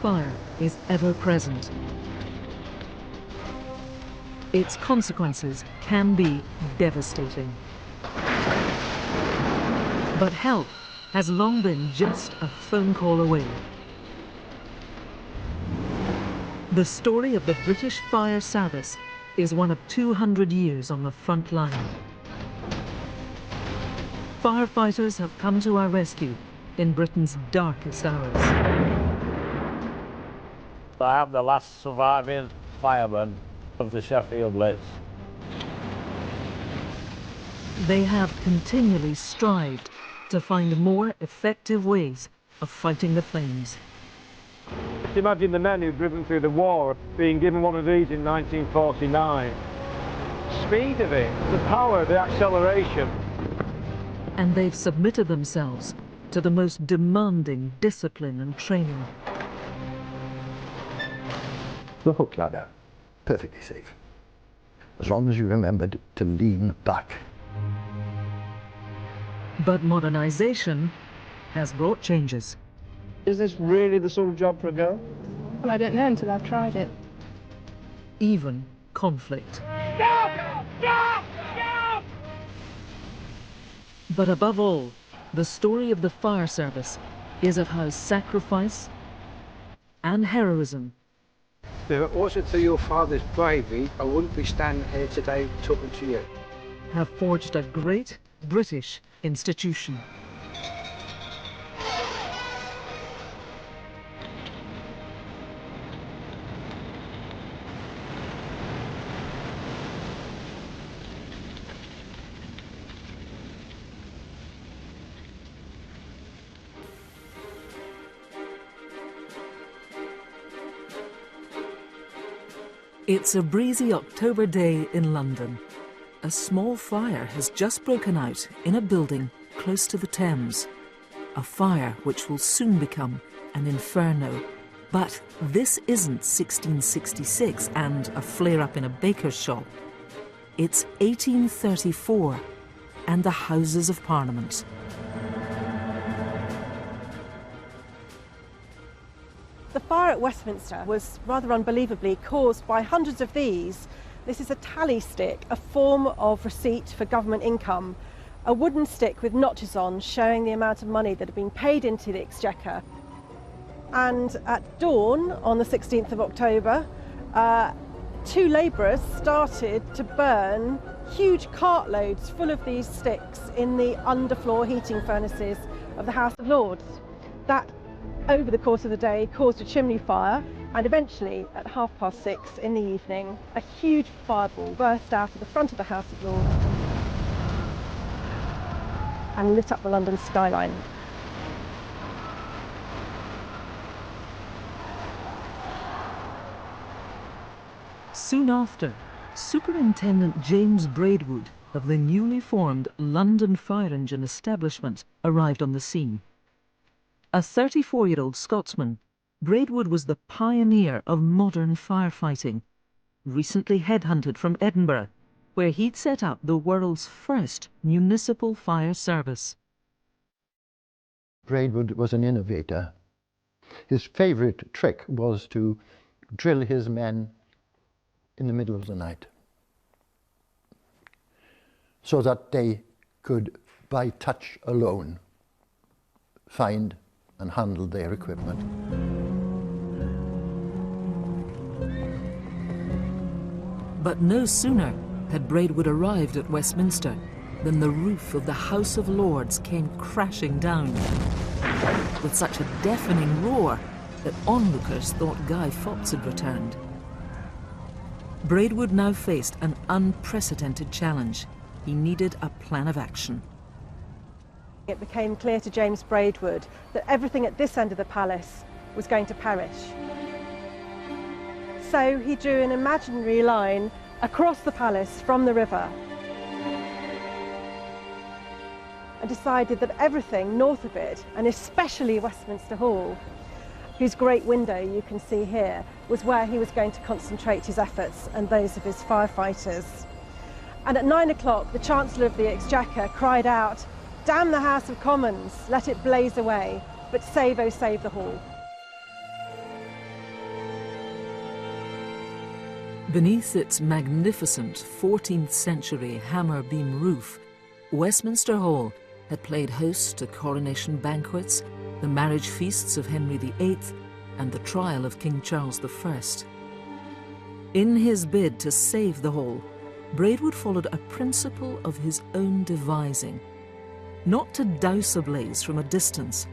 fire is ever present. Its consequences can be devastating. But help has long been just a phone call away. The story of the British Fire Service is one of 200 years on the front line. Firefighters have come to our rescue in Britain's darkest hours. I am the last surviving fireman of the Sheffield Blitz. They have continually strived to find more effective ways of fighting the flames. Imagine the men who've driven through the war being given one of these in 1949. Speed of it, the power, the acceleration. And they've submitted themselves to the most demanding discipline and training. The hook ladder, perfectly safe, as long as you remember to lean back. But modernization has brought changes. Is this really the sort of job for a girl? Well, I don't know until I've tried it. Even conflict. Stop! Stop! Stop! But above all, the story of the fire service is of how sacrifice and heroism. If it wasn't for your father's bravery, I wouldn't be standing here today talking to you. Have forged a great British institution. It's a breezy October day in London. A small fire has just broken out in a building close to the Thames. A fire which will soon become an inferno. But this isn't 1666 and a flare-up in a baker's shop. It's 1834 and the Houses of Parliament. The fire at Westminster was rather unbelievably caused by hundreds of these. This is a tally stick, a form of receipt for government income, a wooden stick with notches on showing the amount of money that had been paid into the Exchequer. And at dawn on the 16th of October, two labourers started to burn huge cartloads full of these sticks in the underfloor heating furnaces of the House of Lords. That, over the course of the day, caused a chimney fire, and eventually at 6:30 in the evening, a huge fireball burst out of the front of the House of Lords and lit up the London skyline. Soon after, Superintendent James Braidwood of the newly formed London Fire Engine Establishment arrived on the scene. A 34-year-old Scotsman, Braidwood was the pioneer of modern firefighting, recently headhunted from Edinburgh, where he'd set up the world's first municipal fire service. Braidwood was an innovator. His favourite trick was to drill his men in the middle of the night, so that they could, by touch alone, find and handle their equipment. But no sooner had Braidwood arrived at Westminster than the roof of the House of Lords came crashing down, with such a deafening roar that onlookers thought Guy Fawkes had returned. Braidwood now faced an unprecedented challenge. He needed a plan of action. It became clear to James Braidwood that everything at this end of the palace was going to perish. So he drew an imaginary line across the palace from the river and decided that everything north of it, and especially Westminster Hall, whose great window you can see here, was where he was going to concentrate his efforts and those of his firefighters. And at 9 o'clock, the Chancellor of the Exchequer cried out, "Damn the House of Commons, let it blaze away, but save, oh save the Hall." Beneath its magnificent 14th century hammer beam roof, Westminster Hall had played host to coronation banquets, the marriage feasts of Henry VIII, and the trial of King Charles I. In his bid to save the hall, Braidwood followed a principle of his own devising, not to douse a blaze from a distance,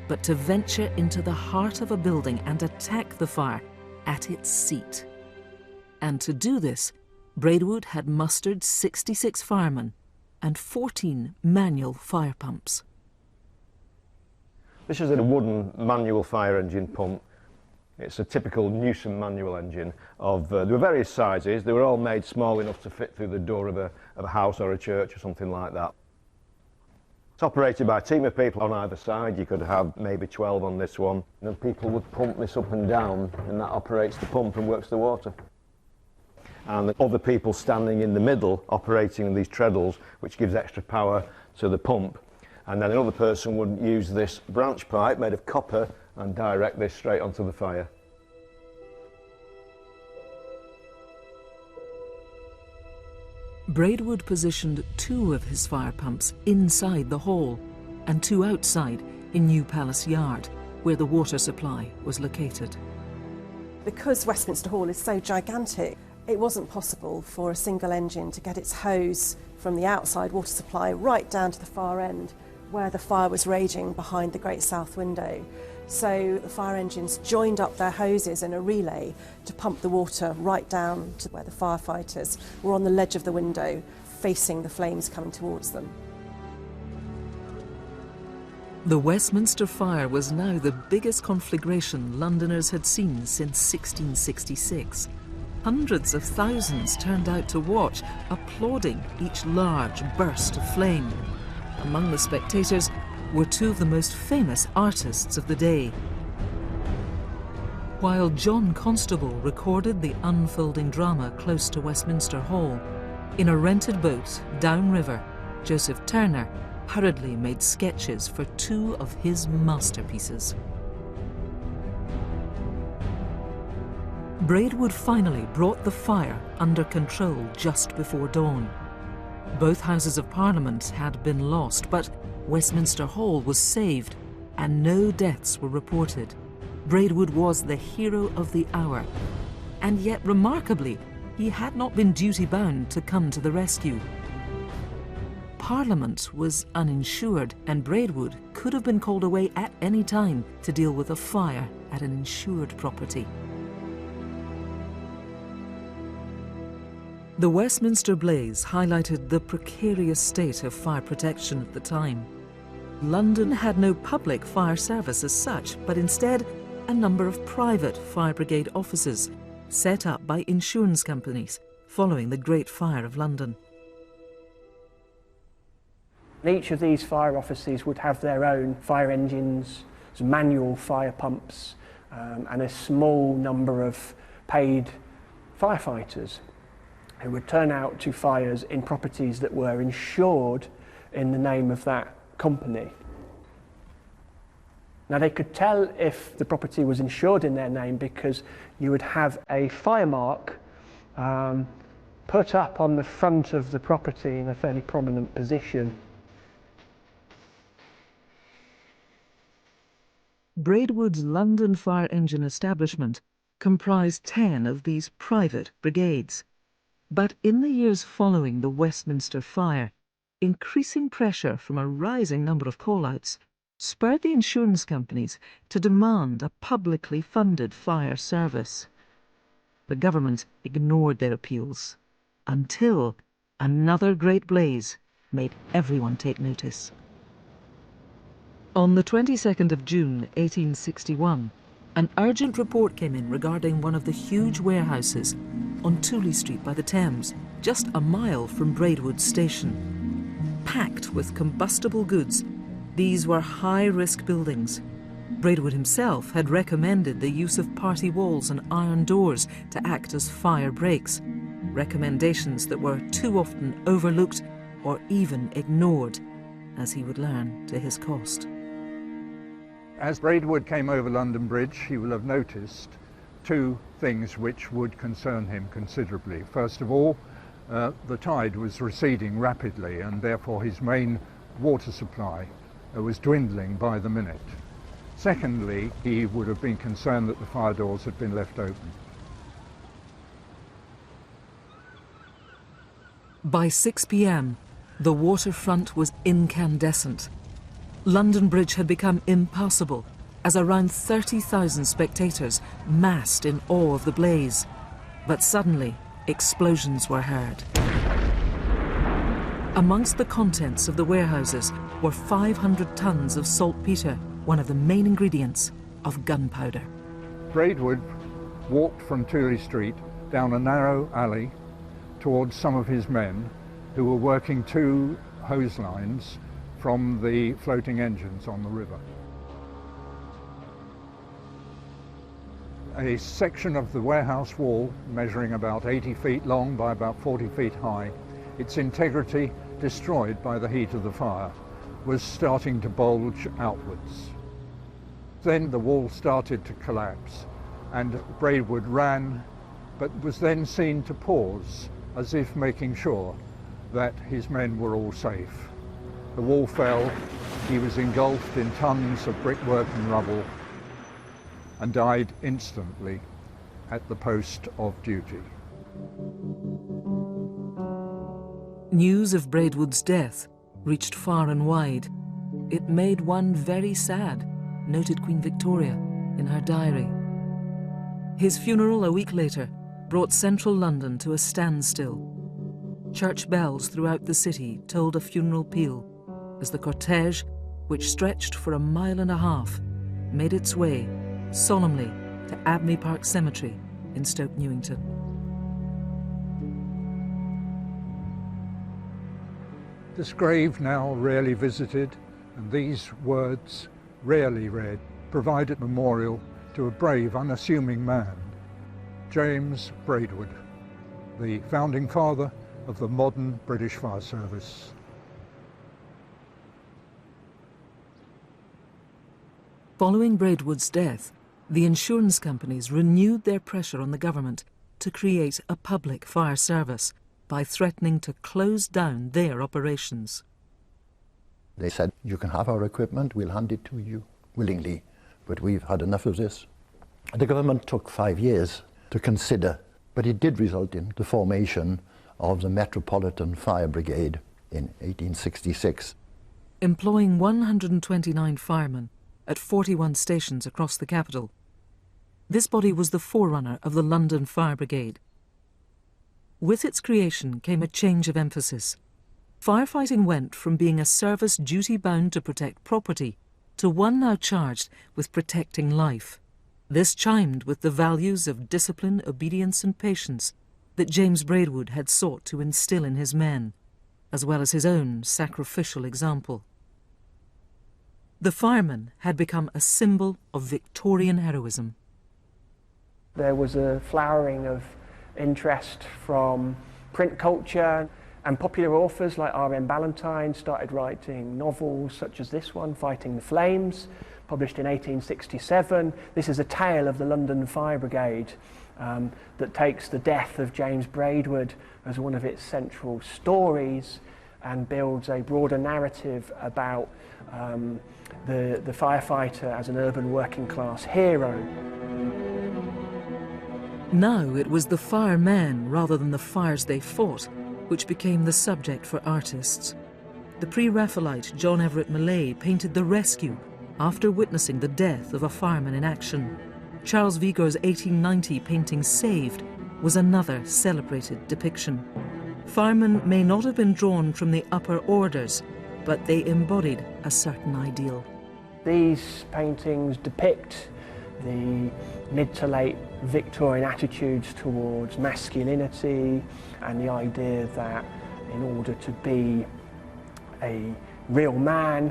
but to venture into the heart of a building and attack the fire at its seat. And to do this, Braidwood had mustered 66 firemen and 14 manual fire pumps. This is a wooden manual fire engine pump. It's a typical Newson manual engine. There were various sizes. They were all made small enough to fit through the door of a house or a church or something like that. It's operated by a team of people on either side. You could have maybe 12 on this one. And then people would pump this up and down, and that operates the pump and works the water. And the other people standing in the middle operating these treadles, which gives extra power to the pump. And then another person would use this branch pipe made of copper and direct this straight onto the fire. Braidwood positioned 2 of his fire pumps inside the hall and 2 outside in New Palace Yard, where the water supply was located. Because Westminster Hall is so gigantic, it wasn't possible for a single engine to get its hose from the outside water supply right down to the far end, where the fire was raging behind the Great South Window. So the fire engines joined up their hoses in a relay to pump the water right down to where the firefighters were on the ledge of the window, facing the flames coming towards them. The Westminster fire was now the biggest conflagration Londoners had seen since 1666. Hundreds of thousands turned out to watch, applauding each large burst of flame. Among the spectators were 2 of the most famous artists of the day. While John Constable recorded the unfolding drama close to Westminster Hall, in a rented boat downriver, Joseph Turner hurriedly made sketches for 2 of his masterpieces. Braidwood finally brought the fire under control just before dawn. Both Houses of Parliament had been lost, but Westminster Hall was saved and no deaths were reported. Braidwood was the hero of the hour, and yet remarkably, he had not been duty-bound to come to the rescue. Parliament was uninsured, and Braidwood could have been called away at any time to deal with a fire at an insured property. The Westminster blaze highlighted the precarious state of fire protection at the time. London had no public fire service as such, but instead a number of private fire brigade offices set up by insurance companies following the Great Fire of London. Each of these fire offices would have their own fire engines, manual fire pumps, and a small number of paid firefighters who would turn out to fires in properties that were insured in the name of that company. Now they could tell if the property was insured in their name because you would have a fire mark put up on the front of the property in a fairly prominent position. Braidwood's London fire engine establishment comprised 10 of these private brigades. But in the years following the Westminster fire, increasing pressure from a rising number of call-outs spurred the insurance companies to demand a publicly funded fire service. The government ignored their appeals until another great blaze made everyone take notice. On the 22nd of June 1861, an urgent report came in regarding one of the huge warehouses on Tooley Street by the Thames, just a mile from Braidwood Station. Packed with combustible goods, these were high-risk buildings. Braidwood himself had recommended the use of party walls and iron doors to act as fire breaks, recommendations that were too often overlooked or even ignored, as he would learn to his cost. As Braidwood came over London Bridge, he will have noticed two things which would concern him considerably. First of all, the tide was receding rapidly, and therefore his main water supply was dwindling by the minute. Secondly, he would have been concerned that the fire doors had been left open. By 6 p.m, the waterfront was incandescent. London Bridge had become impassable as around 30,000 spectators massed in awe of the blaze. But suddenly, explosions were heard. Amongst the contents of the warehouses were 500 tons of saltpetre, one of the main ingredients of gunpowder. Braidwood walked from Tooley Street down a narrow alley towards some of his men who were working two hose lines from the floating engines on the river. A section of the warehouse wall, measuring about 80 feet long by about 40 feet high, its integrity destroyed by the heat of the fire, was starting to bulge outwards. Then the wall started to collapse, and Braidwood ran, but was then seen to pause, as if making sure that his men were all safe. The wall fell, he was engulfed in tons of brickwork and rubble, and died instantly at the post of duty. News of Braidwood's death reached far and wide. It made one very sad, noted Queen Victoria in her diary. His funeral a week later brought central London to a standstill. Church bells throughout the city tolled a funeral peal as the cortege, which stretched for 1.5 miles, made its way solemnly to Abney Park Cemetery in Stoke Newington. This grave, now rarely visited, and these words, rarely read, provide a memorial to a brave, unassuming man, James Braidwood, the founding father of the modern British Fire Service. Following Braidwood's death, the insurance companies renewed their pressure on the government to create a public fire service by threatening to close down their operations. They said, you can have our equipment, we'll hand it to you willingly, but we've had enough of this. The government took 5 years to consider, but it did result in the formation of the Metropolitan Fire Brigade in 1866. Employing 129 firemen at 41 stations across the capital, this body was the forerunner of the London Fire Brigade. With its creation came a change of emphasis. Firefighting went from being a service duty-bound to protect property to one now charged with protecting life. This chimed with the values of discipline, obedience and patience that James Braidwood had sought to instill in his men, as well as his own sacrificial example. The fireman had become a symbol of Victorian heroism. There was a flowering of interest from print culture, and popular authors like R.M. Ballantyne started writing novels such as this one, Fighting the Flames, published in 1867. This is a tale of the London Fire Brigade that takes the death of James Braidwood as one of its central stories and builds a broader narrative about the firefighter as an urban working class hero. Now it was the firemen rather than the fires they fought which became the subject for artists. The pre-Raphaelite John Everett Millais painted the rescue after witnessing the death of a fireman in action. Charles Vigor's 1890 painting Saved was another celebrated depiction. Firemen may not have been drawn from the upper orders, but they embodied a certain ideal. These paintings depict the mid to late Victorian attitudes towards masculinity and the idea that in order to be a real man,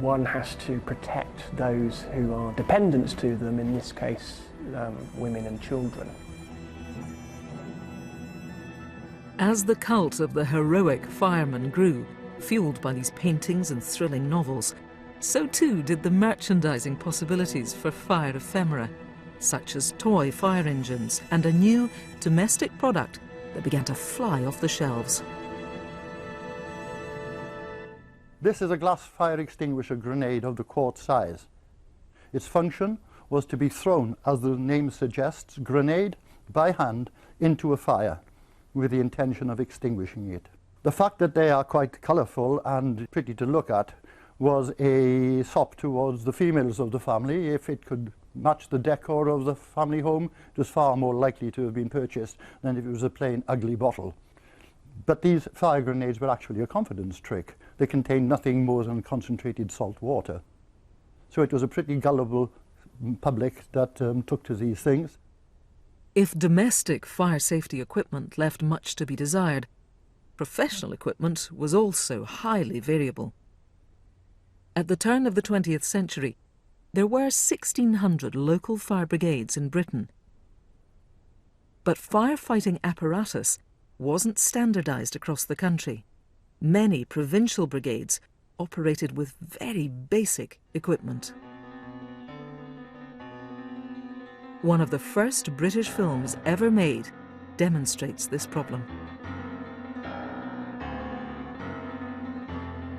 one has to protect those who are dependents to them, in this case, women and children. As the cult of the heroic fireman grew, fueled by these paintings and thrilling novels, so too did the merchandising possibilities for fire ephemera. such as toy fire engines and a new domestic product that began to fly off the shelves. This is a glass fire extinguisher grenade of the quart size. Its function was to be thrown, as the name suggests, grenade by hand into a fire with the intention of extinguishing it. The fact that they are quite colourful and pretty to look at was a sop towards the females of the family. If it could match the decor of the family home, it was far more likely to have been purchased than if it was a plain ugly bottle. But these fire grenades were actually a confidence trick. They contained nothing more than concentrated salt water. So it was a pretty gullible public that took to these things. If domestic fire safety equipment left much to be desired, professional equipment was also highly variable. At the turn of the 20th century, there were 1,600 local fire brigades in Britain. But firefighting apparatus wasn't standardised across the country. Many provincial brigades operated with very basic equipment. One of the first British films ever made demonstrates this problem.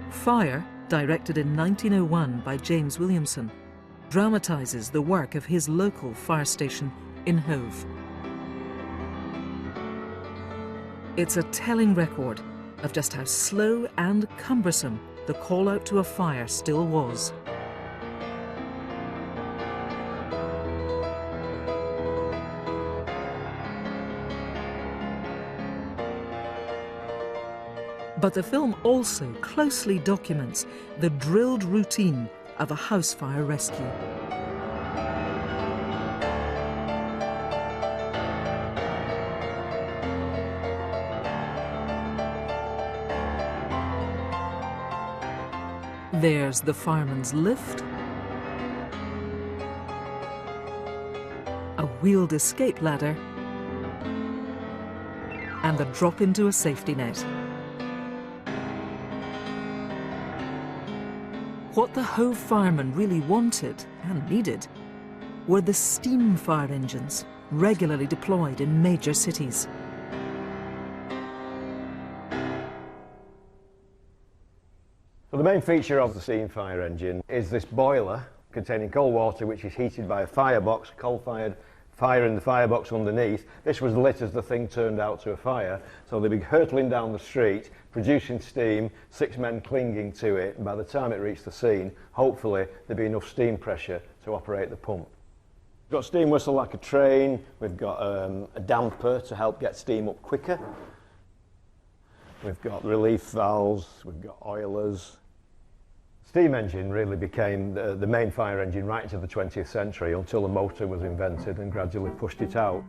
Fire, directed in 1901 by James Williamson, dramatises the work of his local fire station in Hove. It's a telling record of just how slow and cumbersome the call-out to a fire still was. But the film also closely documents the drilled routine of a house fire rescue. There's the fireman's lift, a wheeled escape ladder, and the drop into a safety net. What the Hove firemen really wanted and needed were the steam fire engines regularly deployed in major cities. So the main feature of the steam fire engine is this boiler containing cold water which is heated by a firebox, coal-fired fire in the firebox underneath. This was lit as the thing turned out to a fire, so they'd be hurtling down the street, producing steam, 6 men clinging to it, and by the time it reached the scene, hopefully there'd be enough steam pressure to operate the pump. We've got a steam whistle like a train, we've got a damper to help get steam up quicker, we've got relief valves, we've got oilers. Steam engine really became the main fire engine right into the 20th century until the motor was invented and gradually pushed it out.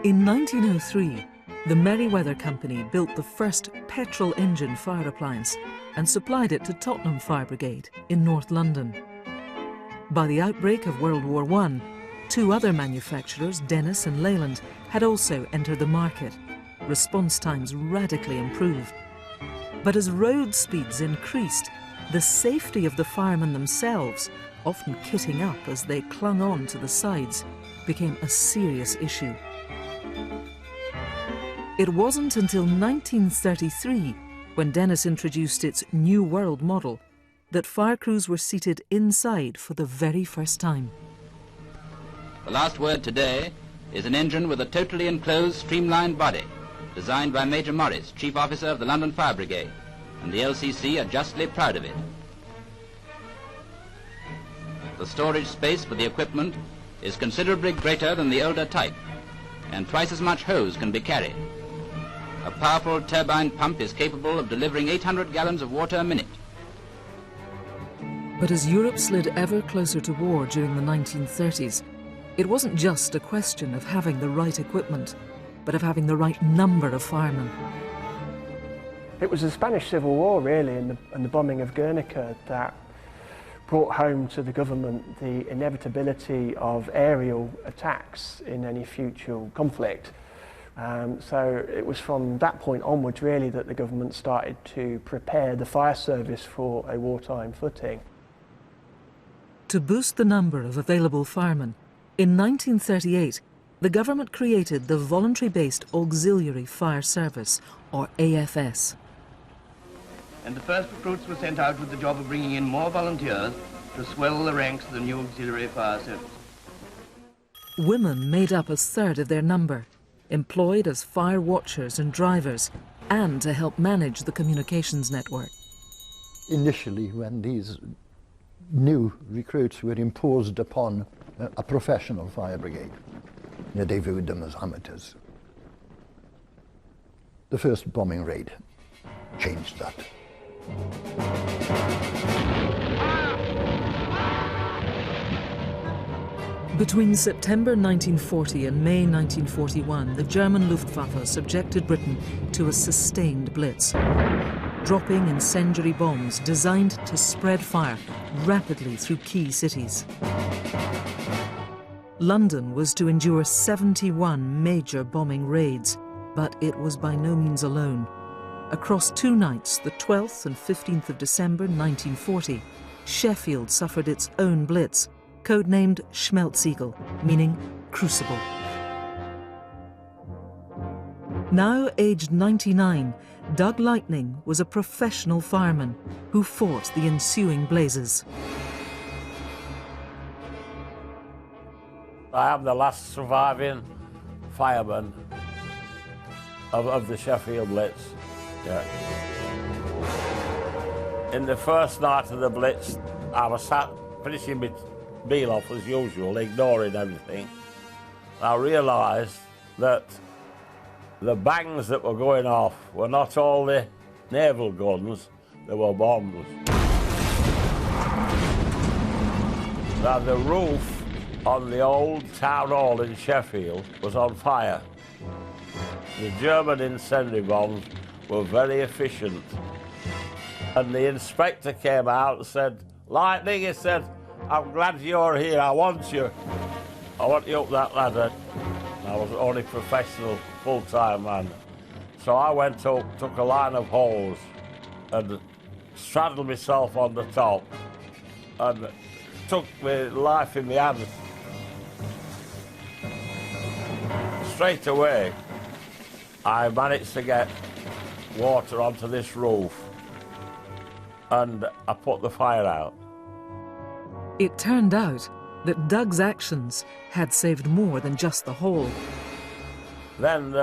In 1903, the Merryweather Company built the first petrol engine fire appliance and supplied it to Tottenham Fire Brigade in North London. By the outbreak of World War I, 2 other manufacturers, Dennis and Leyland, had also entered the market. Response times radically improved. But as road speeds increased, the safety of the firemen themselves, often kitting up as they clung on to the sides, became a serious issue. It wasn't until 1933, when Dennis introduced its New World model, that fire crews were seated inside for the very first time. The last word today is an engine with a totally enclosed, streamlined body, designed by Major Morris, Chief Officer of the London Fire Brigade, and the LCC are justly proud of it. The storage space for the equipment is considerably greater than the older type, and twice as much hose can be carried. A powerful turbine pump is capable of delivering 800 gallons of water a minute. But as Europe slid ever closer to war during the 1930s, it wasn't just a question of having the right equipment, but of having the right number of firemen. It was the Spanish Civil War, really, and the bombing of Guernica that brought home to the government the inevitability of aerial attacks in any future conflict. So it was from that point onwards, really, that the government started to prepare the fire service for a wartime footing. To boost the number of available firemen, in 1938, the government created the Voluntary-Based Auxiliary Fire Service, or AFS. And the first recruits were sent out with the job of bringing in more volunteers to swell the ranks of the new auxiliary fire service. Women made up a third of their number, employed as fire watchers and drivers, and to help manage the communications network. Initially, when these new recruits were imposed upon a professional fire brigade, they viewed them as amateurs. The first bombing raid changed that. Between September 1940 and May 1941, the German Luftwaffe subjected Britain to a sustained blitz, dropping incendiary bombs designed to spread fire rapidly through key cities. London was to endure 71 major bombing raids, but it was by no means alone. Across 2 nights, the 12th and 15th of December 1940, Sheffield suffered its own blitz, codenamed Schmelzigel, meaning crucible. Now aged 99, Doug Lightning was a professional fireman who fought the ensuing blazes. I am the last surviving fireman of the Sheffield Blitz. Yeah. In the first night of the Blitz, I was sat finishing my meal off as usual, ignoring everything. I realised that the bangs that were going off were not all the naval guns, they were bombs. Now the roof on the old town hall in Sheffield was on fire. The German incendiary bombs were very efficient. And the inspector came out and said, "Lightning," he said, "I'm glad you're here, I want you. I want you up that ladder." I was only professional, full-time man. So I went up, took a line of holes and straddled myself on the top and took my life in my hands. Straight away, I managed to get water onto this roof and I put the fire out. It turned out that Doug's actions had saved more than just the hole. Then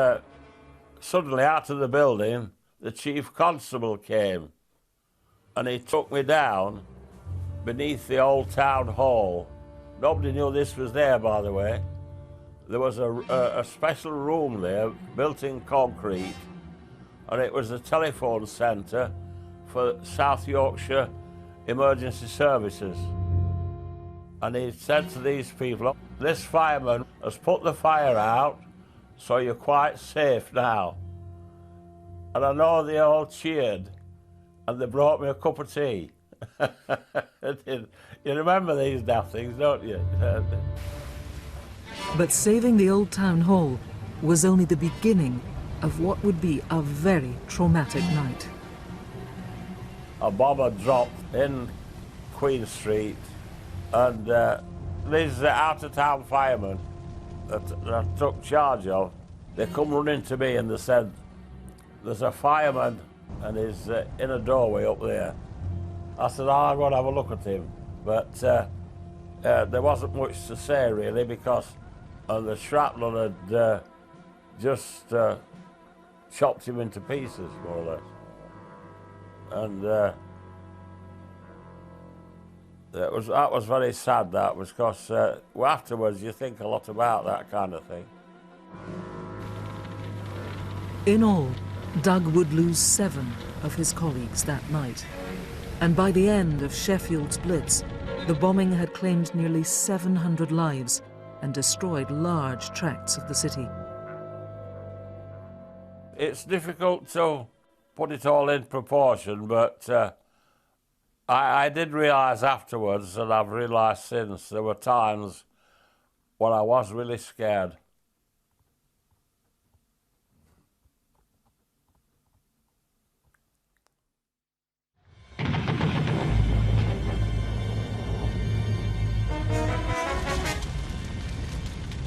suddenly out of the building, the chief constable came and he took me down beneath the old town hall. Nobody knew this was there, by the way. There was a special room there, built in concrete, and it was a telephone centre for South Yorkshire Emergency Services. And he said to these people, "This fireman has put the fire out, so you're quite safe now." And I know they all cheered, and they brought me a cup of tea. You remember these daft things, don't you? But saving the old town hall was only the beginning of what would be a very traumatic night. A bomb had dropped in Queen Street, and these out-of-town firemen that I took charge of, they come running to me and they said, "There's a fireman and he's in a doorway up there." I said, "I'll go and have a look at him." But there wasn't much to say really, because the shrapnel had just chopped him into pieces, more or less. And that was very sad, that was, because afterwards you think a lot about that kind of thing. In all, Doug would lose 7 of his colleagues that night. And by the end of Sheffield's Blitz, the bombing had claimed nearly 700 lives and destroyed large tracts of the city. It's difficult to put it all in proportion, but I did realise afterwards, and I've realised since, there were times when I was really scared.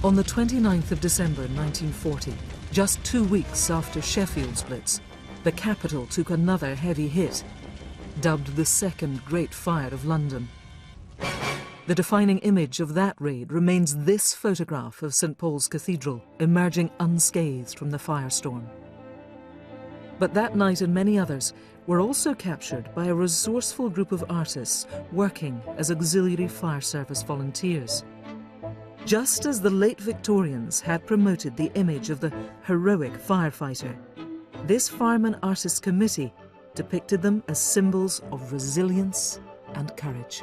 On the 29th of December 1940, just 2 weeks after Sheffield's Blitz, the capital took another heavy hit, dubbed the Second Great Fire of London. The defining image of that raid remains this photograph of St. Paul's Cathedral emerging unscathed from the firestorm. But that night and many others were also captured by a resourceful group of artists working as auxiliary fire service volunteers. Just as the late Victorians had promoted the image of the heroic firefighter, this Fireman Artists Committee depicted them as symbols of resilience and courage.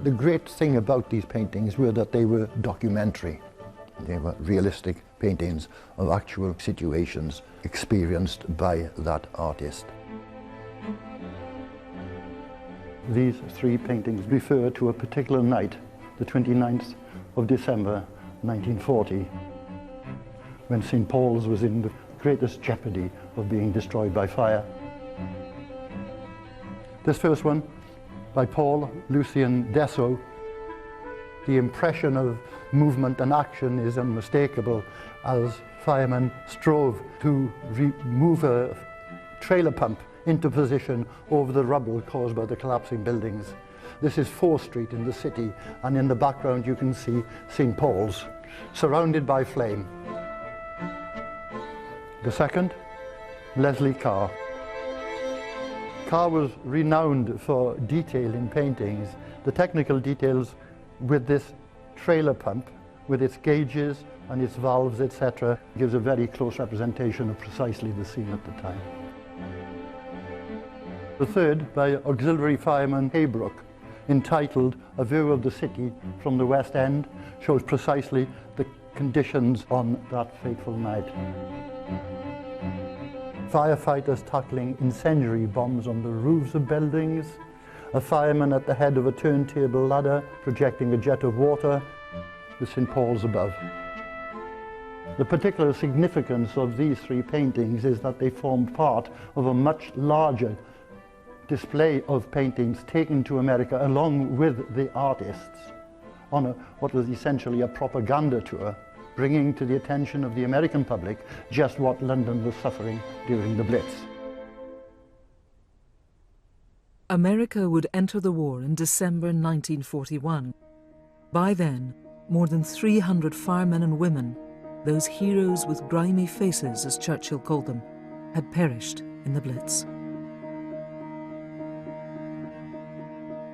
The great thing about these paintings were that they were documentary. They were realistic paintings of actual situations experienced by that artist. These three paintings refer to a particular night, the 29th of December 1940, when St. Paul's was in the greatest jeopardy of being destroyed by fire. This first one, by Paul Lucien Dessau, the impression of movement and action is unmistakable as firemen strove to remove a trailer pump into position over the rubble caused by the collapsing buildings. This is 4th Street in the city, and in the background you can see St. Paul's, surrounded by flame. The second, Leslie Carr. Carr was renowned for detail in paintings. The technical details with this trailer pump, with its gauges and its valves, etc., gives a very close representation of precisely the scene at the time. The third, by auxiliary fireman Haybrook, entitled A View of the City from the West End, shows precisely the conditions on that fateful night. Firefighters tackling incendiary bombs on the roofs of buildings, a fireman at the head of a turntable ladder projecting a jet of water, with St. Paul's above. The particular significance of these three paintings is that they formed part of a much larger display of paintings taken to America along with the artists on what was essentially a propaganda tour, bringing to the attention of the American public just what London was suffering during the Blitz. America would enter the war in December 1941. By then, more than 300 firemen and women, those heroes with grimy faces, as Churchill called them, had perished in the Blitz.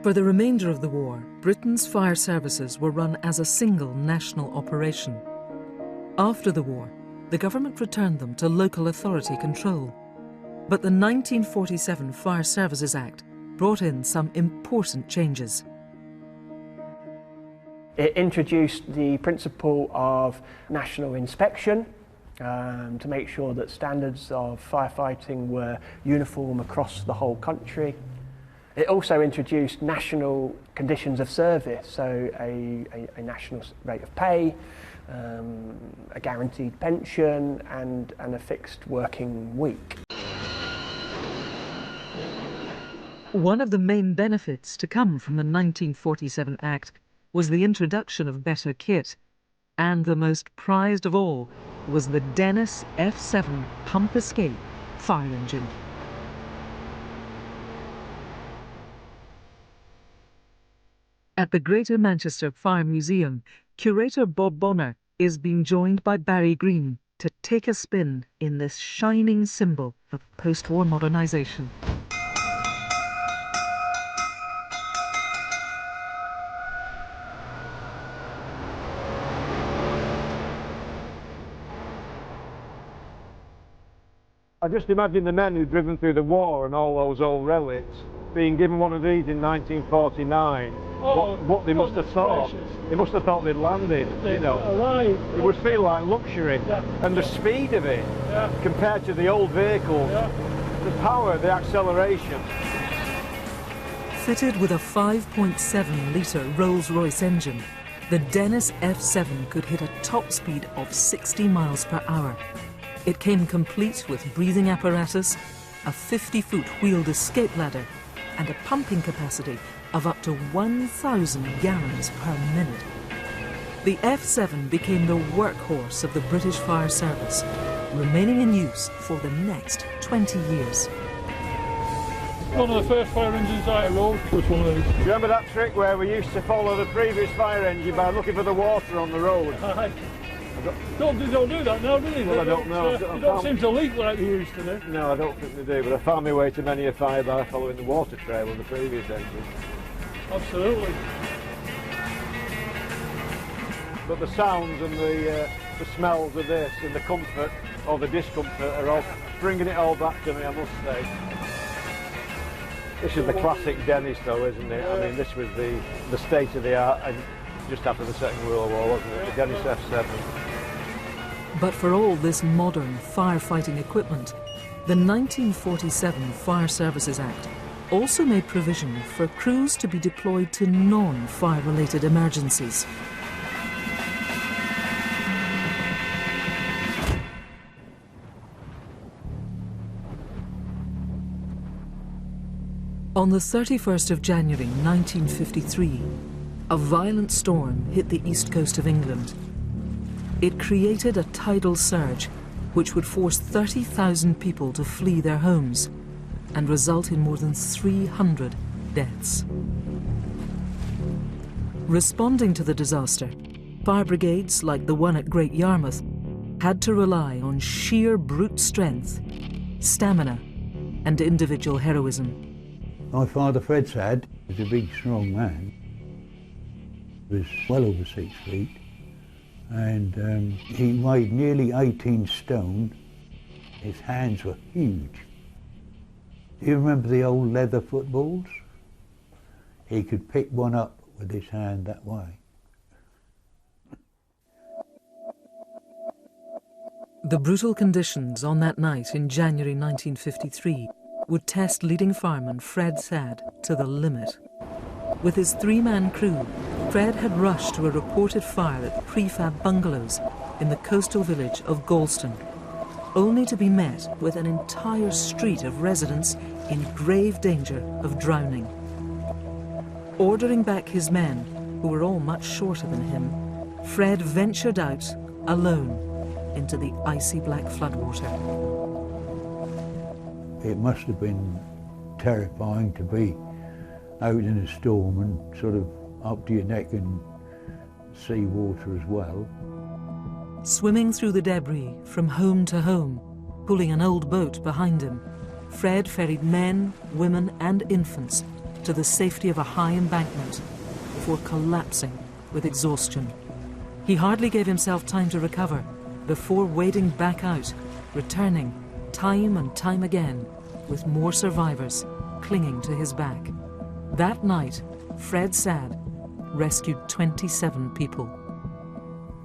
For the remainder of the war, Britain's fire services were run as a single national operation. After the war, the government returned them to local authority control. But the 1947 Fire Services Act brought in some important changes. It introduced the principle of national inspection to make sure that standards of firefighting were uniform across the whole country. It also introduced national conditions of service, so a national rate of pay, a guaranteed pension and a fixed working week. One of the main benefits to come from the 1947 Act was the introduction of better kit, and the most prized of all was the Dennis F7 pump escape fire engine. At the Greater Manchester Fire Museum, curator Bob Bonner is being joined by Barry Green to take a spin in this shining symbol of post-war modernisation. I just imagine the men who'd driven through the war and all those old relics being given one of these in 1949. What they must have thought. They must have thought they'd landed, you know. Right. It would feel like luxury. Yeah. And the speed of it, compared to the old vehicles, the power, the acceleration. Fitted with a 5.7-litre Rolls-Royce engine, the Dennis F7 could hit a top speed of 60 miles per hour. It came complete with breathing apparatus, a 50-foot wheeled escape ladder, and a pumping capacity of up to 1,000 gallons per minute. The F7 became the workhorse of the British Fire Service, remaining in use for the next 20 years. One of the first fire engines I rode was one of these. Remember that trick where we used to follow the previous fire engine by looking for the water on the road? Aye. Don't do that now, do they? Well, I don't know. They don't seem to leak like they used to do. No, I don't think they do, but I found my way to many a fire by following the water trail of the previous engine. Absolutely. But the sounds and the smells of this and the comfort or the discomfort are all bringing it all back to me, I must say. This is the classic Dennis though, isn't it? I mean, this was the state of the art and just after the Second World War, wasn't it? The Dennis F7. But for all this modern firefighting equipment, the 1947 Fire Services Act also made provision for crews to be deployed to non-fire-related emergencies. On the 31st of January 1953, a violent storm hit the east coast of England. It created a tidal surge which would force 30,000 people to flee their homes and result in more than 300 deaths. Responding to the disaster, fire brigades like the one at Great Yarmouth had to rely on sheer brute strength, stamina, and individual heroism. My father, Fred Sad, was a big, strong man. He was well over 6 feet, and he weighed nearly 18 stone. His hands were huge. Do you remember the old leather footballs? He could pick one up with his hand that way. The brutal conditions on that night in January 1953 would test leading fireman Fred Sad to the limit. With his 3-man crew, Fred had rushed to a reported fire at prefab bungalows in the coastal village of Galston, only to be met with an entire street of residents in grave danger of drowning. Ordering back his men, who were all much shorter than him, Fred ventured out alone into the icy black floodwater. It must have been terrifying to be out in a storm and sort of up to your neck in sea water as well. Swimming through the debris from home to home, pulling an old boat behind him, Fred ferried men, women and infants to the safety of a high embankment before collapsing with exhaustion. He hardly gave himself time to recover before wading back out, returning time and time again with more survivors clinging to his back. That night, Fred Sad rescued 27 people.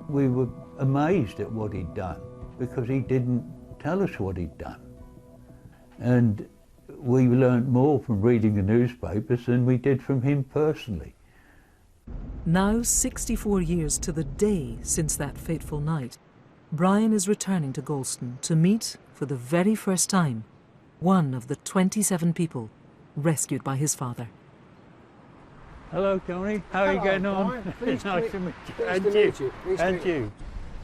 We were amazed at what he'd done because he didn't tell us what he'd done. And we learned more from reading the newspapers than we did from him personally. Now, 64 years to the day since that fateful night, Brian is returning to Galston to meet, for the very first time, one of the 27 people rescued by his father. Hello, Tony. How are you getting on? Nice to meet you. And you. And you.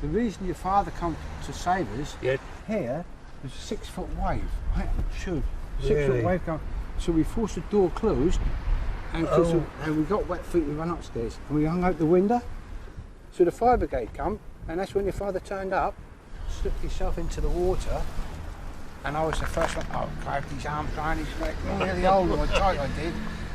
The reason your father come to save us, yes. Here, there's a 6-foot wave. Right? Sure. 6-foot Really? wave going. So we forced the door closed, and, and we got wet feet, we ran upstairs, and we hung out the window. So the fire brigade come, and that's when your father turned up, slipped himself into the water, and I was the first one. Oh, grabbed his arms around his neck. Really old one, tight I did.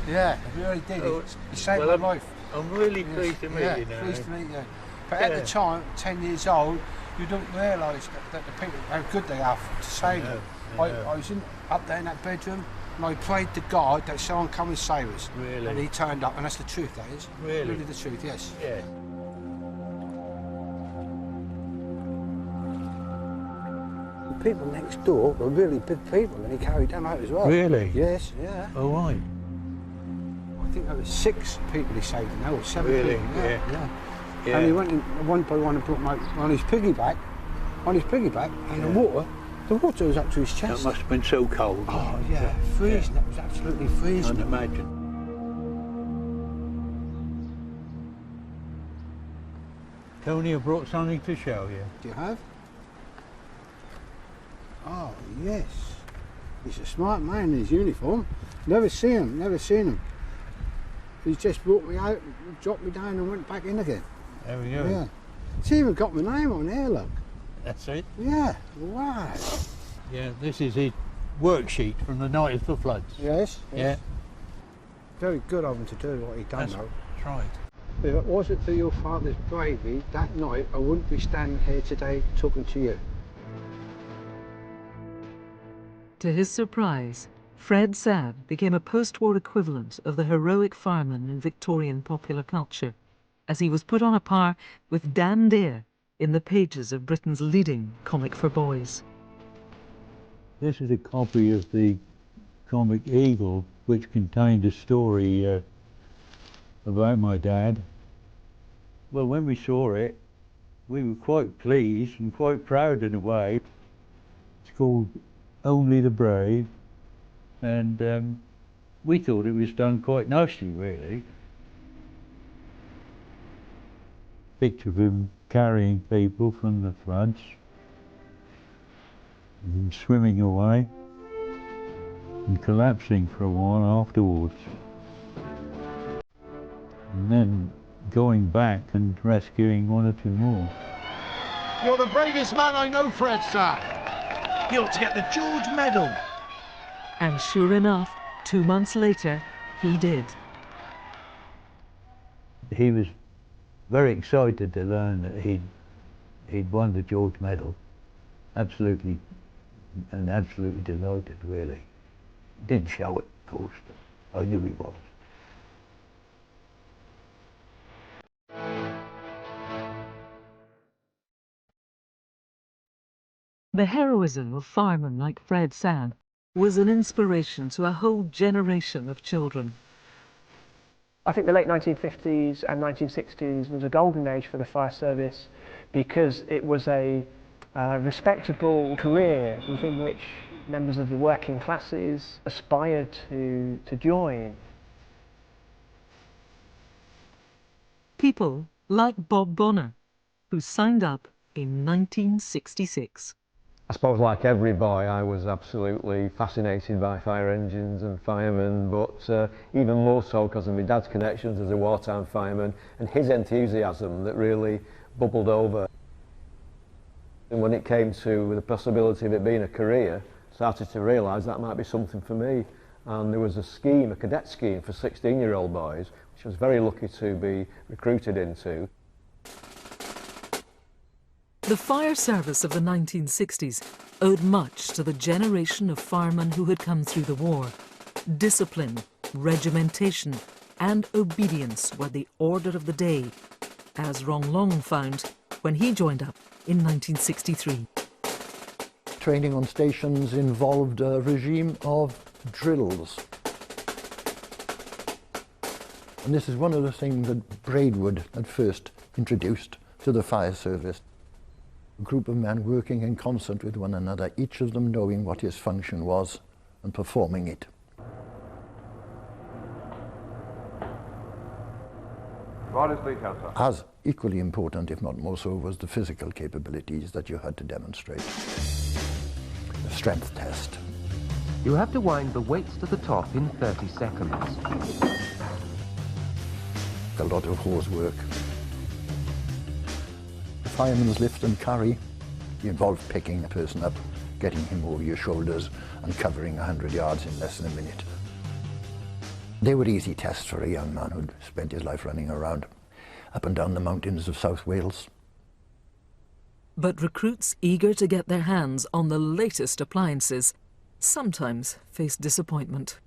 Yeah, I really did. He saved my life. I'm really pleased to meet you now. Pleased to meet you. But at the time, 10 years old, you don't realise that the people, how good they are to save them. I was up there in that bedroom, and I prayed to God that someone come and save us. Really? And he turned up, and that's the truth, that is. Really? Really the truth, yes. Yeah. The people next door were really big people, and he carried them out as well. Really? Yes, yeah. Oh, right. I think there were 6 people he saved now, or 7 Really? people. Yeah. And he went in one by one and put them out on his piggyback, and the water was up to his chest. That must have been so cold. Oh yeah, freezing. That was absolutely freezing. I can imagine. Tony, I brought something to show you. Do you have? Oh, yes. He's a smart man in his uniform. Never seen him. He's just brought me out, dropped me down and went back in again. There we go. Yeah. It's even got my name on here, look. That's it. Yeah, wow. Yeah, this is his worksheet from the night of the floods. Yes. Yeah. Very good of him to do what he done, That's though. right. If it wasn't for your father's bravery that night, I wouldn't be standing here today talking to you. To his surprise, Fred Sabb became a post-war equivalent of the heroic fireman in Victorian popular culture, as he was put on a par with Dan Dare in the pages of Britain's leading comic for boys. This is a copy of the comic Eagle, which contained a story about my dad. Well, when we saw it, we were quite pleased and quite proud in a way. It's called Only the Brave, and we thought it was done quite nicely, really. Picture of him carrying people from the floods and swimming away and collapsing for a while afterwards, and then going back and rescuing one or two more. You're the bravest man I know, Fred, sir. You ought to get the George Medal. And sure enough, 2 months later, he did. He was very excited to learn that he'd won the George Medal. Absolutely delighted, really. Didn't show it, of course, but I knew he was. The heroism of firemen like Fred Sabb was an inspiration to a whole generation of children. I think the late 1950s and 1960s was a golden age for the fire service because it was a respectable career within which members of the working classes aspired to join. People like Bob Bonner, who signed up in 1966. I suppose like every boy I was absolutely fascinated by fire engines and firemen, but even more so because of my dad's connections as a wartime fireman and his enthusiasm that really bubbled over. And when it came to the possibility of it being a career, I started to realise that might be something for me. And there was a scheme, a cadet scheme for 16-year-old boys, which I was very lucky to be recruited into. The fire service of the 1960s owed much to the generation of firemen who had come through the war. Discipline, regimentation and obedience were the order of the day, as Rong Long found when he joined up in 1963. Training on stations involved a regime of drills. And this is one of the things that Braidwood had first introduced to the fire service. A group of men working in concert with one another, each of them knowing what his function was and performing it. As equally important, if not more so, was the physical capabilities that you had to demonstrate. The strength test. You have to wind the weights to the top in 30 seconds. A lot of hose work. The fireman's lift and carry involved picking a person up, getting him over your shoulders and covering 100 yards in less than a minute. They were easy tests for a young man who'd spent his life running around up and down the mountains of South Wales. But recruits eager to get their hands on the latest appliances sometimes face disappointment.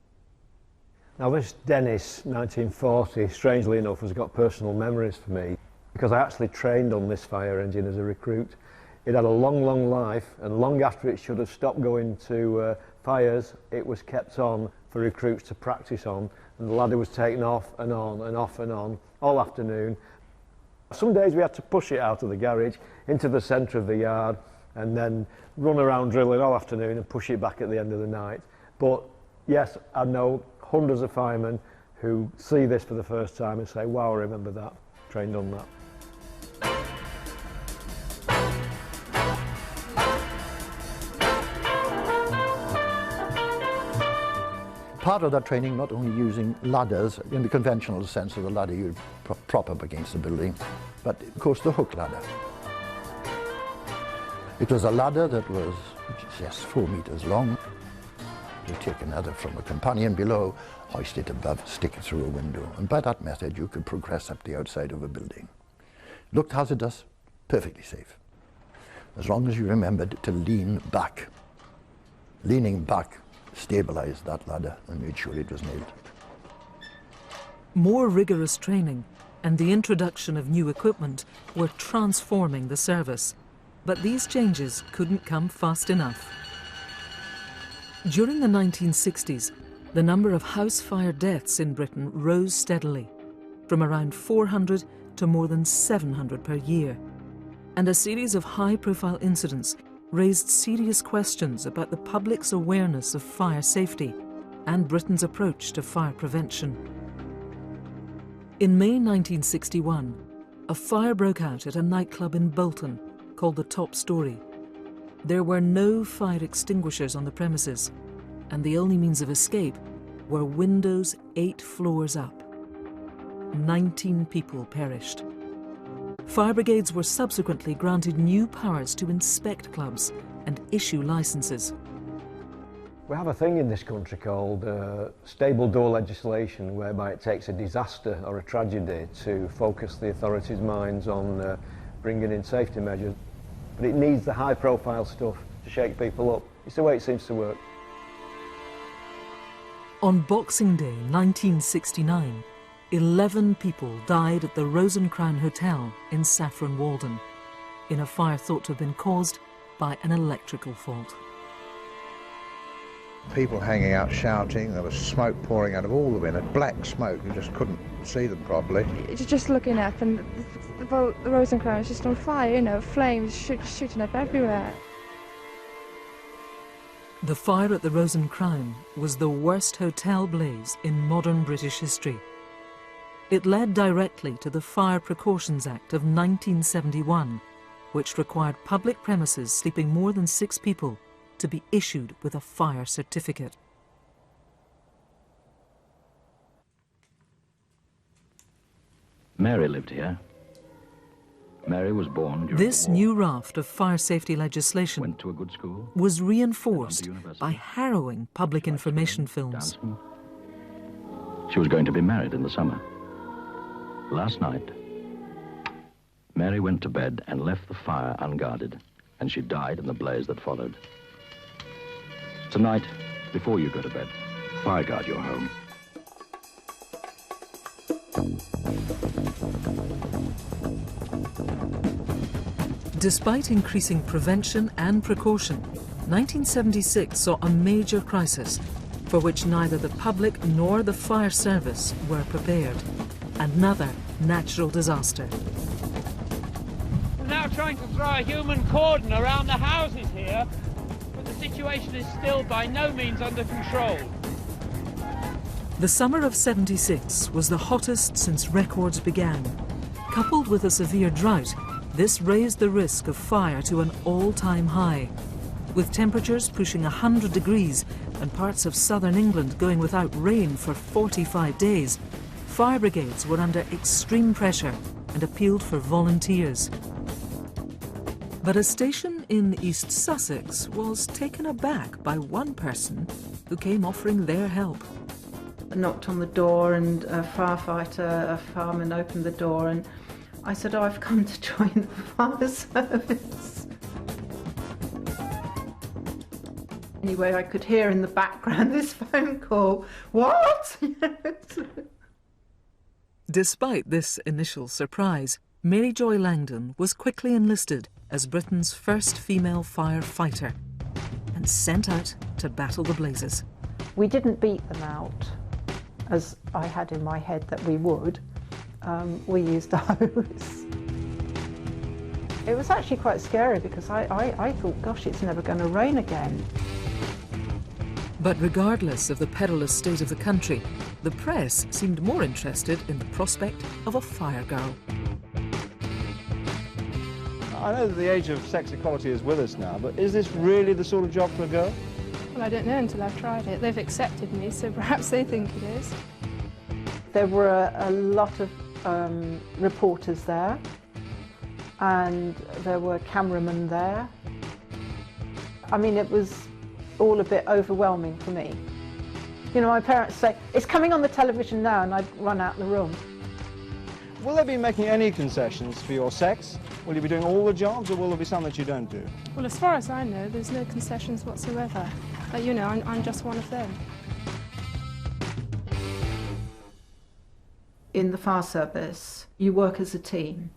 Now this Dennis 1940, strangely enough, has got personal memories for me because I actually trained on this fire engine as a recruit. It had a long, long life, and long after it should have stopped going to fires, it was kept on for recruits to practice on, and the ladder was taken off and on and off and on all afternoon. Some days we had to push it out of the garage into the centre of the yard and then run around drilling all afternoon and push it back at the end of the night. But yes, I know hundreds of firemen who see this for the first time and say, wow, I remember that, trained on that. Part of that training, not only using ladders in the conventional sense of the ladder you'd prop up against the building, but of course the hook ladder. It was a ladder that was just 4 meters long. You take another from a companion below, hoist it above, stick it through a window, and by that method you could progress up the outside of a building. Looked hazardous, perfectly safe, as long as you remembered to lean back. Leaning back stabilized that ladder and made sure it was nailed. More rigorous training and the introduction of new equipment were transforming the service, but these changes couldn't come fast enough. During the 1960s, the number of house fire deaths in Britain rose steadily, from around 400 to more than 700 per year, and a series of high-profile incidents raised serious questions about the public's awareness of fire safety and Britain's approach to fire prevention. In May 1961, a fire broke out at a nightclub in Bolton called the Top Story. There were no fire extinguishers on the premises, and the only means of escape were windows 8 floors up. 19 people perished. Fire brigades were subsequently granted new powers to inspect clubs and issue licenses. We have a thing in this country called stable door legislation, whereby it takes a disaster or a tragedy to focus the authorities' minds on bringing in safety measures. But it needs the high-profile stuff to shake people up. It's the way it seems to work. On Boxing Day 1969, 11 people died at the Rose and Crown Hotel in Saffron Walden, in a fire thought to have been caused by an electrical fault. People hanging out shouting, there was smoke pouring out of all the windows, black smoke, you just couldn't see them properly. You're just looking up and the Rose and Crown is just on fire, you know, flames shooting up everywhere. The fire at the Rose and Crown was the worst hotel blaze in modern British history. It led directly to the Fire Precautions Act of 1971, which required public premises sleeping more than 6 people to be issued with a fire certificate. Mary lived here. Mary was born during This the war. new raft of fire safety legislation Went to a good school. was reinforced by harrowing public information films. Dancing. She was going to be married in the summer. Last night, Mary went to bed and left the fire unguarded, and she died in the blaze that followed. Tonight, before you go to bed, fire guard your home. Despite increasing prevention and precaution, 1976 saw a major crisis for which neither the public nor the fire service were prepared. Another natural disaster. We're now trying to throw a human cordon around the houses here, but the situation is still by no means under control. The summer of '76 was the hottest since records began. Coupled with a severe drought, this raised the risk of fire to an all-time high, with temperatures pushing 100 degrees and parts of southern England going without rain for 45 days. Fire brigades were under extreme pressure and appealed for volunteers. But a station in East Sussex was taken aback by one person who came offering their help. I knocked on the door and a firefighter, a fireman opened the door, and I said, "Oh, I've come to join the fire service." Anyway, I could hear in the background this phone call. What? Despite this initial surprise, Mary Joy Langdon was quickly enlisted as Britain's first female firefighter and sent out to battle the blazes. We didn't beat them out, as I had in my head that we would. We used a hose. It was actually quite scary because I thought, gosh, it's never going to rain again. But regardless of the perilous state of the country, the press seemed more interested in the prospect of a fire girl. I know that the age of sex equality is with us now, but is this really the sort of job for a girl? Well, I don't know until I've tried it. They've accepted me, so perhaps they think it is. There were a lot of reporters there, and there were cameramen there. I mean, it was all a bit overwhelming for me. You know, my parents say, "It's coming on the television now," and I'd run out the room. Will they be making any concessions for your sex? Will you be doing all the jobs, or will there be some that you don't do? Well, as far as I know, there's no concessions whatsoever. But, you know, I'm just one of them. In the fire service, you work as a team,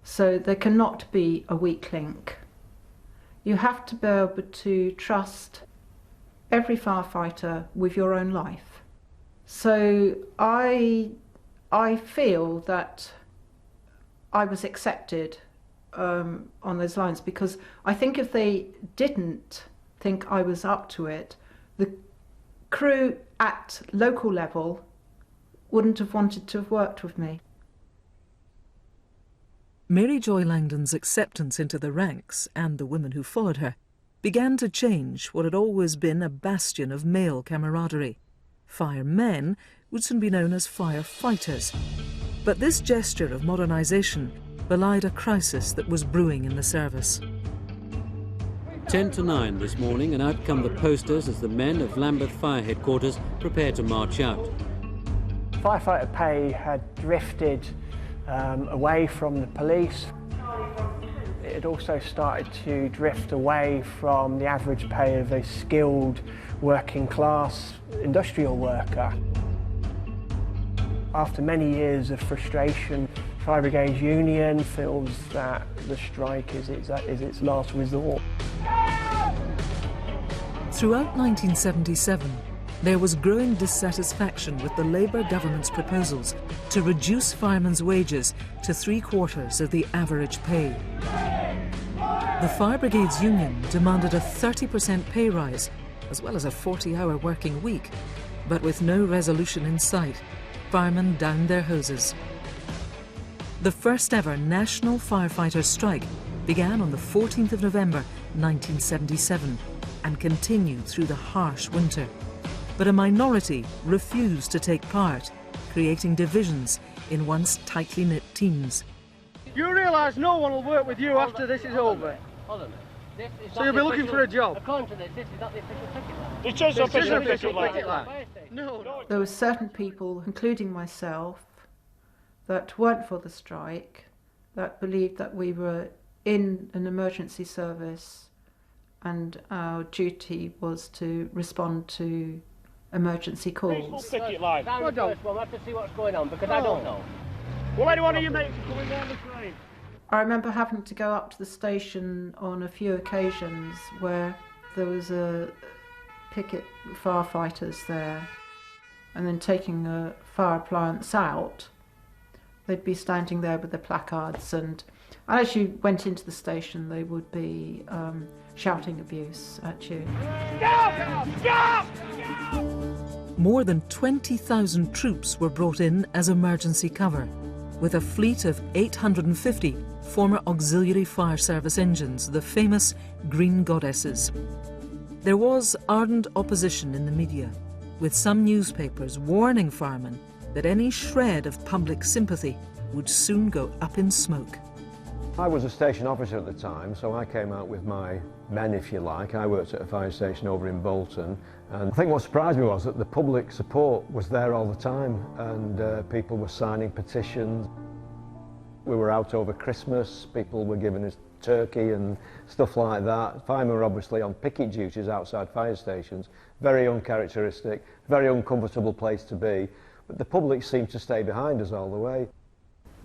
so there cannot be a weak link. You have to be able to trust every firefighter with your own life. So I feel that I was accepted on those lines, because I think if they didn't think I was up to it, the crew at local level wouldn't have wanted to have worked with me. Mary Joy Langdon's acceptance into the ranks, and the women who followed her, began to change what had always been a bastion of male camaraderie. Firemen would soon be known as firefighters. But this gesture of modernisation belied a crisis that was brewing in the service. 10 to 9 this morning, and out come the posters as the men of Lambeth Fire Headquarters prepare to march out. Firefighter pay had drifted away from the police. It had also started to drift away from the average pay of a skilled working class industrial worker. After many years of frustration, Fire Brigades Union feels that the strike is its last resort. Throughout 1977, there was growing dissatisfaction with the Labour government's proposals to reduce firemen's wages to 3/4 of the average pay. The Fire Brigades Union demanded a 30% pay rise, as well as a 40-hour working week, but with no resolution in sight, firemen downed their hoses. The first ever national firefighters' strike began on the 14th of November 1977 and continued through the harsh winter. But a minority refused to take part, creating divisions in once tightly knit teams. You realise no one will work with you after this is over? Hold on. So you'll be looking for a job? According to this is not the official ticket line. It is official ticket line. No. There were certain people, including myself, that weren't for the strike, that believed that we were in an emergency service and our duty was to respond to emergency calls. Ticket line. Down the first one, we'll have to see what's going on, because I don't know. Well, any one of you mates are coming down the train. I remember having to go up to the station on a few occasions where there was a picket firefighters there, and then taking a fire appliance out, they'd be standing there with their placards, and as you went into the station they would be shouting abuse at you. Stop! Stop! More than 20,000 troops were brought in as emergency cover, with a fleet of 850 former auxiliary fire service engines, the famous Green Goddesses. There was ardent opposition in the media, with some newspapers warning firemen that any shred of public sympathy would soon go up in smoke. I was a station officer at the time, so I came out with my men, if you like. I worked at a fire station over in Bolton, and I think what surprised me was that the public support was there all the time, and people were signing petitions. We were out over Christmas, people were giving us turkey and stuff like that. Firemen were obviously on picket duties outside fire stations, very uncharacteristic, very uncomfortable place to be, but the public seemed to stay behind us all the way.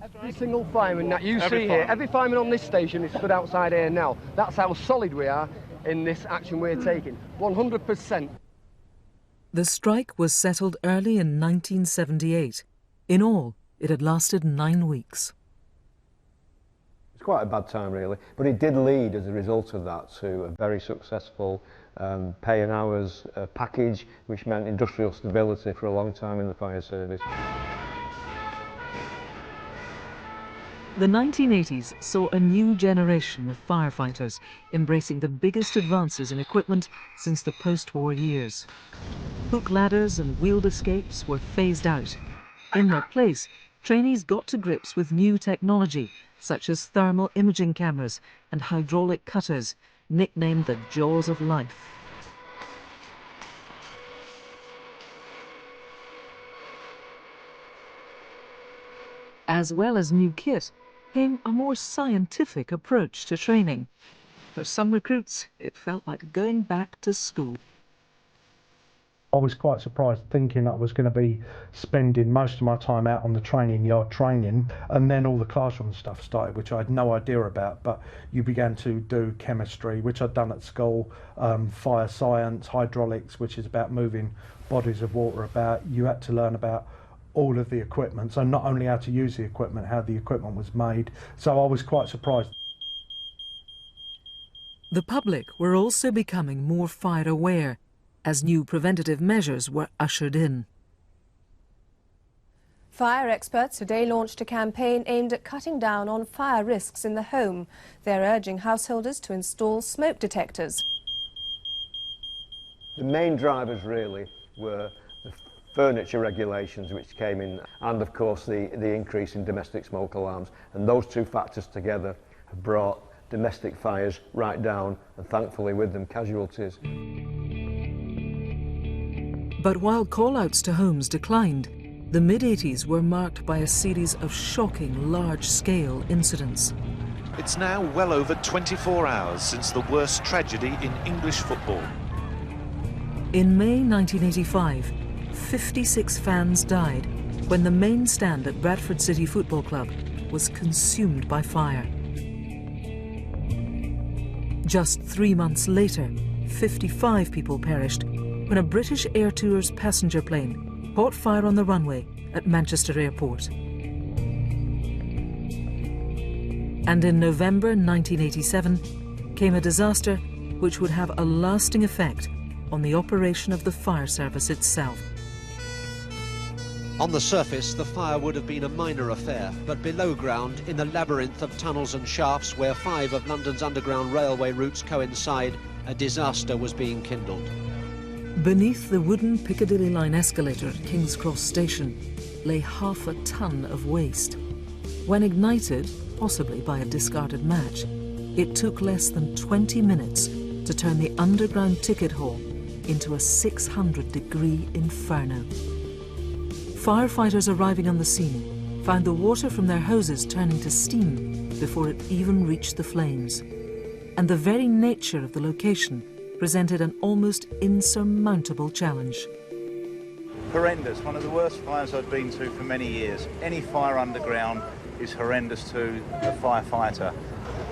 Every single fireman that you see here, every fireman on this station is stood outside here now. That's how solid we are in this action we're taking, 100%. The strike was settled early in 1978. In all, it had lasted 9 weeks. It's quite a bad time really, but it did lead as a result of that to a very successful pay and hours package, which meant industrial stability for a long time in the fire service. The 1980s saw a new generation of firefighters embracing the biggest advances in equipment since the post-war years. Hook ladders and wheeled escapes were phased out. In their place, trainees got to grips with new technology, such as thermal imaging cameras and hydraulic cutters, nicknamed the Jaws of Life. As well as new kit, came a more scientific approach to training. For some recruits, it felt like going back to school. I was quite surprised, thinking I was going to be spending most of my time out on the training yard training, and then all the classroom stuff started, which I had no idea about. But you began to do chemistry, which I'd done at school, fire science, hydraulics, which is about moving bodies of water about. You had to learn about all of the equipment, so not only how to use the equipment, how the equipment was made. So I was quite surprised. The public were also becoming more fire aware as new preventative measures were ushered in. Fire experts today launched a campaign aimed at cutting down on fire risks in the home. They're urging householders to install smoke detectors. The main drivers really were the furniture regulations which came in, and of course the increase in domestic smoke alarms, and those two factors together have brought domestic fires right down, and thankfully with them casualties. But while call-outs to homes declined, the mid-80s were marked by a series of shocking large-scale incidents. It's now well over 24 hours since the worst tragedy in English football. In May 1985, 56 fans died when the main stand at Bradford City Football Club was consumed by fire. Just 3 months later, 55 people perished when a British Air Tours passenger plane caught fire on the runway at Manchester Airport. And in November 1987 came a disaster which would have a lasting effect on the operation of the fire service itself. On the surface, the fire would have been a minor affair, but below ground, in the labyrinth of tunnels and shafts where 5 of London's underground railway routes coincide, a disaster was being kindled. Beneath the wooden Piccadilly line escalator at King's Cross Station lay half a ton of waste. When ignited, possibly by a discarded match, it took less than 20 minutes to turn the underground ticket hall into a 600-degree inferno. Firefighters arriving on the scene found the water from their hoses turning to steam before it even reached the flames. And the very nature of the location presented an almost insurmountable challenge. Horrendous, one of the worst fires I've been to for many years. Any fire underground is horrendous to a firefighter.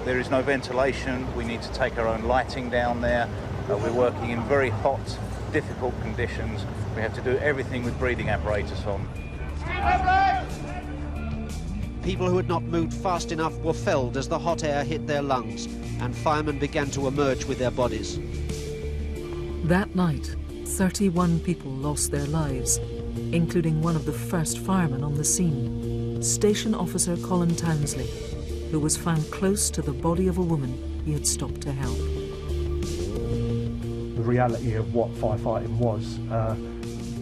There is no ventilation, we need to take our own lighting down there. We're working in very hot, difficult conditions. We have to do everything with breathing apparatus on. People who had not moved fast enough were felled as the hot air hit their lungs, and firemen began to emerge with their bodies. That night, 31 people lost their lives, including one of the first firemen on the scene, Station Officer Colin Townsley, who was found close to the body of a woman he had stopped to help. The reality of what firefighting was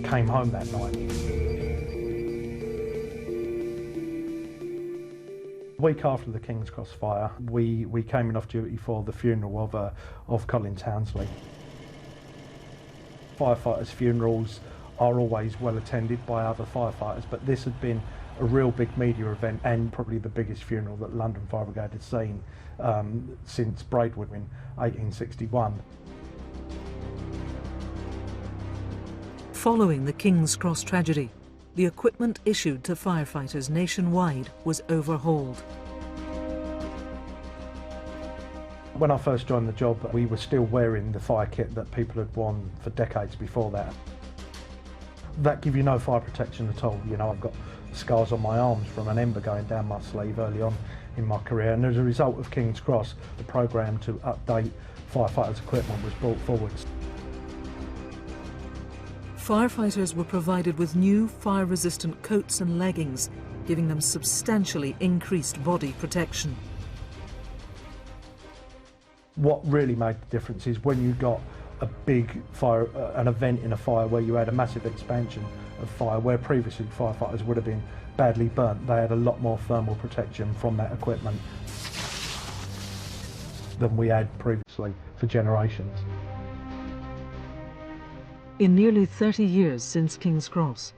came home that night. A week after the King's Cross fire, we came in off duty for the funeral of Colin Townsley. Firefighters' funerals are always well attended by other firefighters, but this had been a real big media event and probably the biggest funeral that London Fire Brigade had seen since Braidwood in 1861. Following the King's Cross tragedy, the equipment issued to firefighters nationwide was overhauled. When I first joined the job, we were still wearing the fire kit that people had worn for decades before that. That give you no fire protection at all. You know, I've got scars on my arms from an ember going down my sleeve early on in my career, and as a result of King's Cross, the programme to update firefighters' equipment was brought forward. Firefighters were provided with new fire-resistant coats and leggings giving them substantially increased body protection. What really made the difference is when you got a big fire, an event in a fire where you had a massive expansion of fire, where previously firefighters would have been badly burnt, they had a lot more thermal protection from that equipment than we had previously for generations. In nearly 30 years since King's Cross,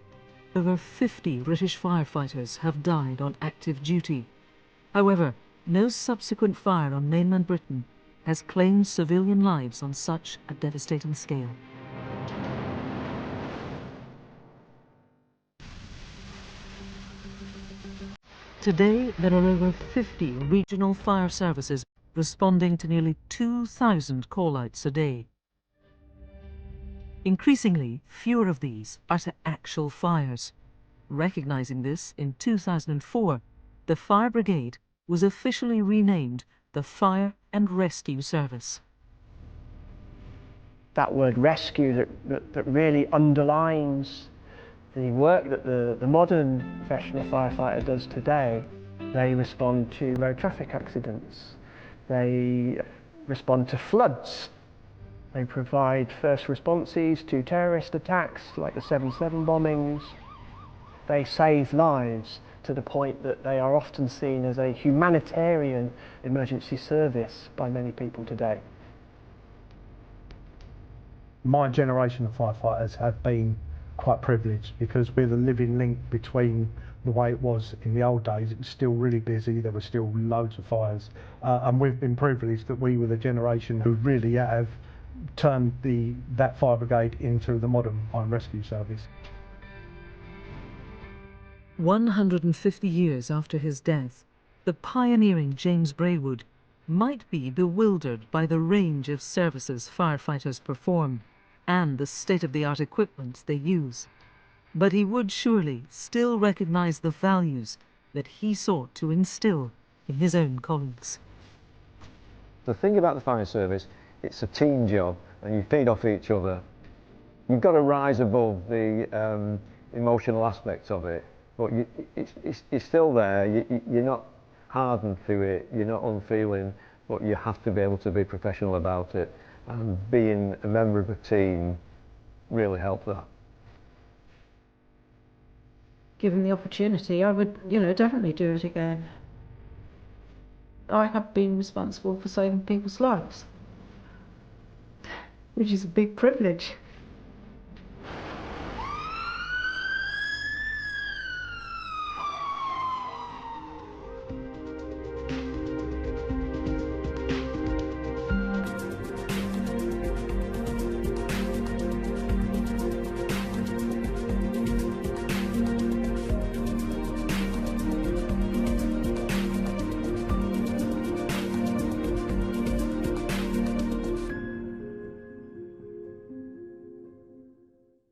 over 50 British firefighters have died on active duty. However, no subsequent fire on mainland Britain has claimed civilian lives on such a devastating scale. Today, there are over 50 regional fire services responding to nearly 2,000 call-outs a day. Increasingly, fewer of these are to actual fires. Recognising this, in 2004, the Fire Brigade was officially renamed the Fire and Rescue Service. That word rescue that really underlines the work that the modern professional firefighter does today. They respond to road traffic accidents, they respond to floods, they provide first responses to terrorist attacks like the 7/7 bombings. They save lives to the point that they are often seen as a humanitarian emergency service by many people today. My generation of firefighters have been quite privileged because we're the living link between the way it was in the old days. It was still really busy, there were still loads of fires, and we've been privileged that we were the generation who really have turned that fire brigade into the modern fire and rescue service. 150 years after his death, the pioneering James Braidwood might be bewildered by the range of services firefighters perform and the state-of-the-art equipment they use. But he would surely still recognise the values that he sought to instill in his own colleagues. The thing about the fire service, it's a team job and you feed off each other. You've got to rise above the emotional aspects of it, but it's still there. You're not hardened to it, you're not unfeeling, but you have to be able to be professional about it, and being a member of a team really helped that. Given the opportunity, I would, definitely do it again. I have been responsible for saving people's lives, which is a big privilege.